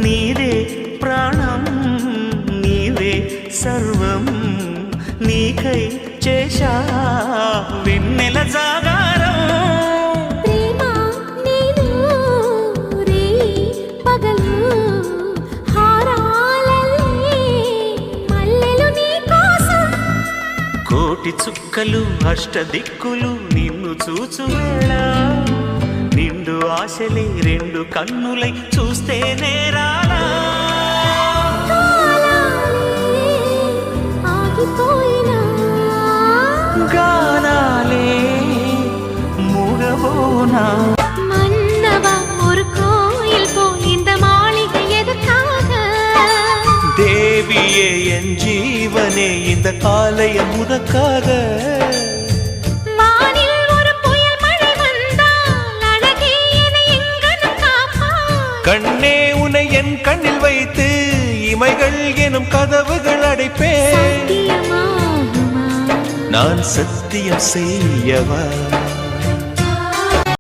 నీదే ప్రాణం నీవే సర్వం నీకై చేశా వెన్నెల జాగారం ప్రేమ నేను రే పగలు హారాలల్లే మల్లెలు నీ కోసం కోటి చుక్కలు అష్టదిక్కులు నిన్ను చూచువేళ నిండు ఆశలే రెండు కన్నులై చూస్తే నేరాలా ఆగిపోయినా గానాలే மூடவோனா மன்னவா ஒரு கோயில் போ இந்த மாளிகை எதற்காக தேவியே என் ஜீவனே இந்த காலைய முதக்காக வானில் ஒரு புயல் மழை வந்தால் அழகே என்னை எங்கனம் காப்பாய் கண்ணே உன்னை என் கண்ணில் வைத்து இமைகள் எனும் கதவுகள் அடைப்பேன் சத்தியமாகுமா நான் சத்தியம் செய்யவா